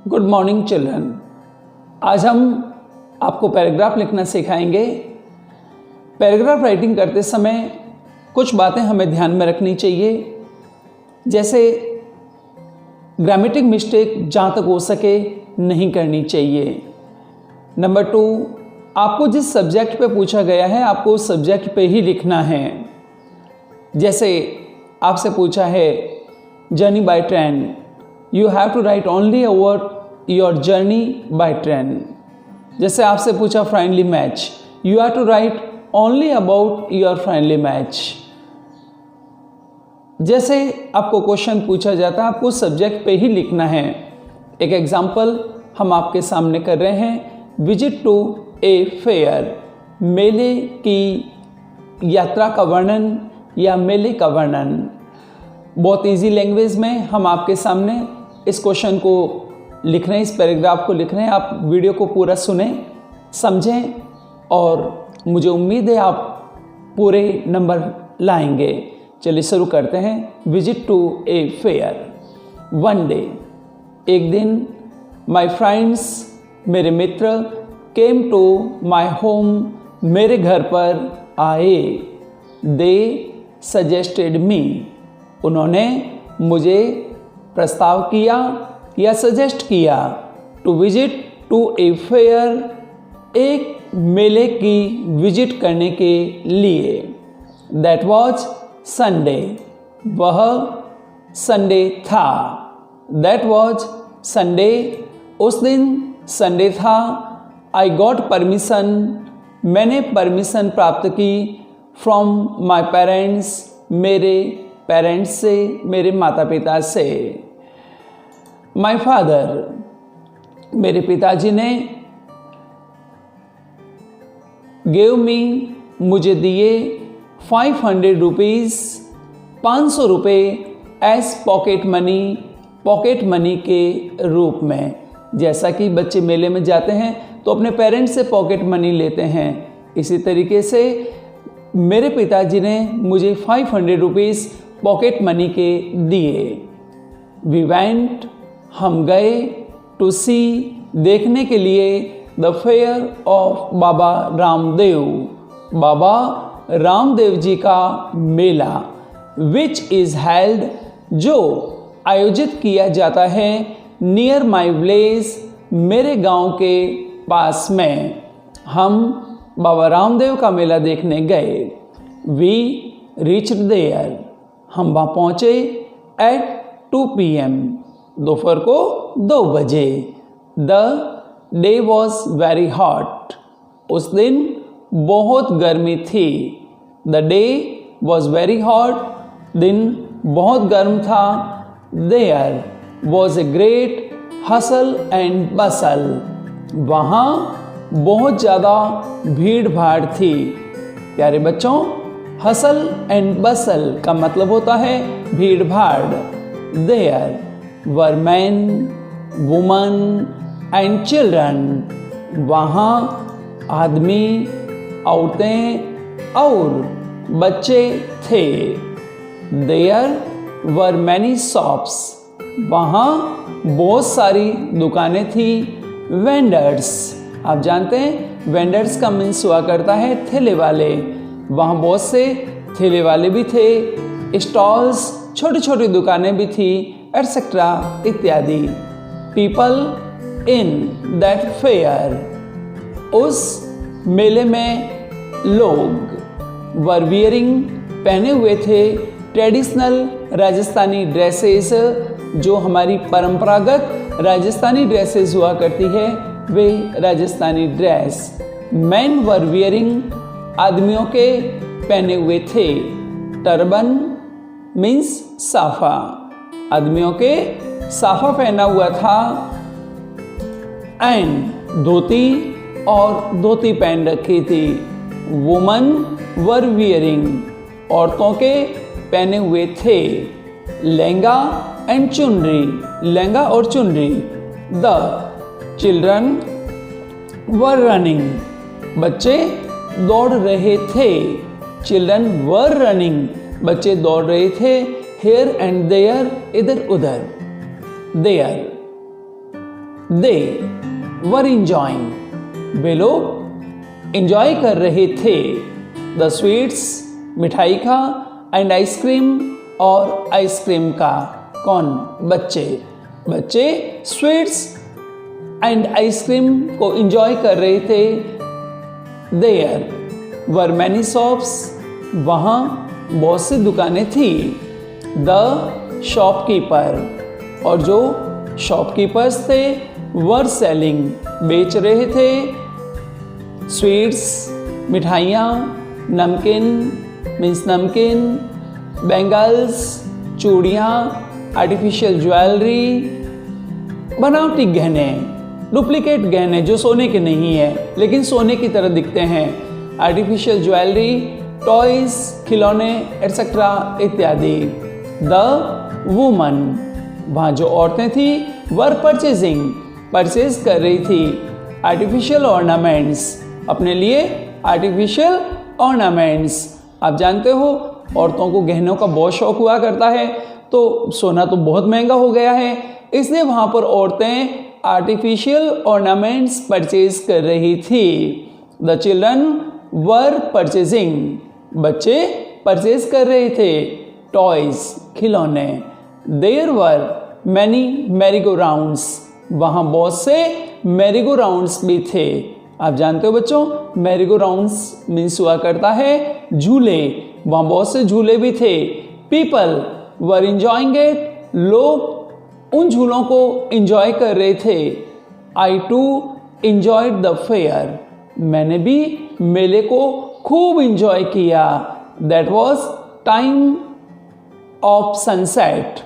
Good morning children. आज हम आपको पैराग्राफ लिखना सिखाएंगे। पैराग्राफ राइटिंग करते समय कुछ बातें हमें ध्यान में रखनी चाहिए, जैसे ग्रामेटिक मिस्टेक जहाँ तक हो सके नहीं करनी चाहिए। नंबर 2, आपको जिस सब्जेक्ट पे पूछा गया है आपको उस सब्जेक्ट पे ही लिखना है। जैसे आपसे पूछा है journey by train, you have to write only about your journey by train. जैसे आपसे पूछा friendly match, you have to write only about your friendly match. जैसे आपको क्वेश्चन पूछा जाता है आपको सब्जेक्ट पे ही लिखना है। एक एग्जाम्पल हम आपके सामने कर रहे हैं, विजिट टू ए फेयर, मेले की यात्रा का वर्णन या मेले का वर्णन। बहुत इजी लैंग्वेज में हम आपके सामने इस क्वेश्चन को लिख रहे हैं, इस पैराग्राफ को लिख रहे हैं। आप वीडियो को पूरा सुने, समझें और मुझे उम्मीद है आप पूरे नंबर लाएंगे। चलिए शुरू करते हैं। Visit to a fair. One day, एक दिन, माय फ्रेंड्स, मेरे मित्र, केम टू माय होम, मेरे घर पर आए। दे सजेस्टेड मी, उन्होंने मुझे प्रस्ताव किया या सजेस्ट किया। To visit to a fair, एक मेले की विजिट करने के लिए। दैट वॉज संडे, वह संडे था। दैट वॉज संडे, उस दिन संडे था। आई गॉट परमिशन, मैंने परमिशन प्राप्त की। फ्रॉम माई पेरेंट्स, मेरे पेरेंट्स से, मेरे माता पिता से। माई फादर, मेरे पिताजी ने। गेव मी, मुझे दिए। 500 रुपीज़, 500 रुपये as pocket money, pocket money के रूप में। जैसा कि बच्चे मेले में जाते हैं तो अपने पेरेंट्स से पॉकेट मनी लेते हैं, इसी तरीके से मेरे पिताजी ने मुझे 500 रुपीज़ पॉकेट मनी के दिए। वी वेंट, हम गए। टू सी, देखने के लिए। The fair of Baba Ramdev, Baba Ramdev ji का मेला। विच इज़ हेल्ड, जो आयोजित किया जाता है। नियर माई विलेज, मेरे गांव के पास में। हम बाबा रामदेव का मेला देखने गए। वी रीच्ड देयर, हम वहाँ पहुँचे। एट 2 PM, दोपहर को 2 बजे। The day was very hot, उस दिन बहुत गर्मी थी। The day was very hot, दिन बहुत गर्म था। There was a great hustle and bustle, वहाँ बहुत ज़्यादा भीड़ भाड़ थी। प्यारे बच्चों, हसल एंड बसल का मतलब होता है भीड़ भाड़। There were man, woman and children, वहाँ आदमी, औरतें और बच्चे थे। देयर वर मैनी शॉप्स, वहाँ बहुत सारी दुकानें थी। वेंडर्स, आप जानते हैं वेंडर्स का मीन्स हुआ करता है ठेले वाले, वहाँ बहुत से ठेले वाले भी थे। स्टॉल्स, छोटी छोटी दुकानें भी थी, एटसेट्रा इत्यादि। पीपल इन दैट फेयर, उस मेले में लोग। वर वियरिंग, पहने हुए थे। ट्रेडिशनल राजस्थानी ड्रेसेस, जो हमारी परंपरागत राजस्थानी ड्रेसेस हुआ करती है वे राजस्थानी ड्रेस। मैन वर वियरिंग, आदमियों के पहने हुए थे। टर्बन मीन्स साफा, आदमियों के साफा पहना हुआ था। एंड धोती, और धोती पहन रखी थी। वुमन वर वियरिंग, औरतों के पहने हुए थे। लहंगा एंड चुनरी, लहंगा और चुनरी। द चिल्ड्रन वर रनिंग, बच्चे दौड़ रहे थे। चिल्ड्रन वर रनिंग, बच्चे दौड़ रहे थे। हेयर एंड देयर, इधर उधर। देयर दे वर इंजॉइंग, वे लोग इंजॉय कर रहे थे। द स्वीट्स, मिठाई का, एंड आइसक्रीम, और आइसक्रीम का। कौन? बच्चे। बच्चे स्वीट्स एंड आइसक्रीम को इंजॉय कर रहे थे। देयर वर मैनी शॉप्स, वहाँ बहुत सी दुकानें थी। द शॉपकीपर, और जो शॉपकीपर्स थे वर सेलिंग, बेच रहे थे। स्वीट्स, मिठाइयाँ, नमकीन मीन्स नमकीन, बैंगल्स, चूड़ियाँ, आर्टिफिशियल ज्वेलरी, बनावटी गहने, डुप्लीकेट गहने जो सोने के नहीं है लेकिन सोने की तरह दिखते हैं, आर्टिफिशियल ज्वेलरी, टॉयज, खिलौने एटसेट्रा इत्यादि। द वुमन, वहाँ जो औरतें थी वर परचेजिंग, परचेज कर रही थी आर्टिफिशियल ऑर्नामेंट्स, अपने लिए आर्टिफिशियल ऑर्नामेंट्स। आप जानते हो औरतों को गहनों का बहुत शौक हुआ करता है, तो सोना तो बहुत महंगा हो गया है, इसलिए वहाँ पर औरतें आर्टिफिशियल ऑर्नामेंट्स परचेज कर रही थी। द चिल्ड्रन वर परचेजिंग, बच्चे परचेज कर रहे थे टॉयज, खिलौने। There were many merry-go-rounds, वहाँ बहुत से मैरी गो राउंड्स भी थे। आप जानते हो बच्चों मैरी गो राउंड्स मीन्स हुआ करता है झूले, वहाँ बहुत से झूले भी थे। पीपल वर इंजॉइंग इट, लोग उन झूलों को इंजॉय कर रहे थे। आई टू इंजॉयड द फेयर, मैंने भी मेले को खूब इंजॉय किया। That was time of sunset,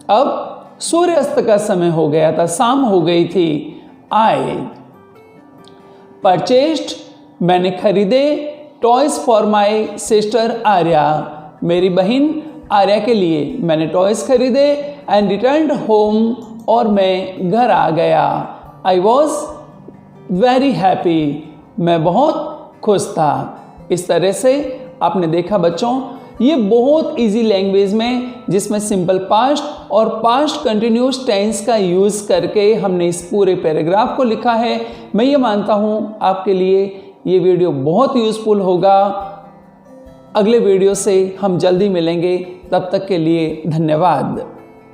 अब सूर्यास्त का समय हो गया था, शाम हो गई थी। आई परचेस्ड, मैंने खरीदे toys for my sister Arya, मेरी बहन आर्या के लिए मैंने टॉयज खरीदे। एंड रिटर्न होम, और मैं घर आ गया। आई वॉज वेरी हैप्पी, मैं बहुत खुश था। इस तरह से आपने देखा बच्चों ये बहुत इजी लैंग्वेज में, जिसमें सिंपल पास्ट और पास्ट कंटिन्यूस टेंस का यूज़ करके हमने इस पूरे पैराग्राफ को लिखा है। मैं ये मानता हूँ आपके लिए ये वीडियो बहुत यूज़फुल होगा। अगले वीडियो से हम जल्दी मिलेंगे, तब तक के लिए धन्यवाद।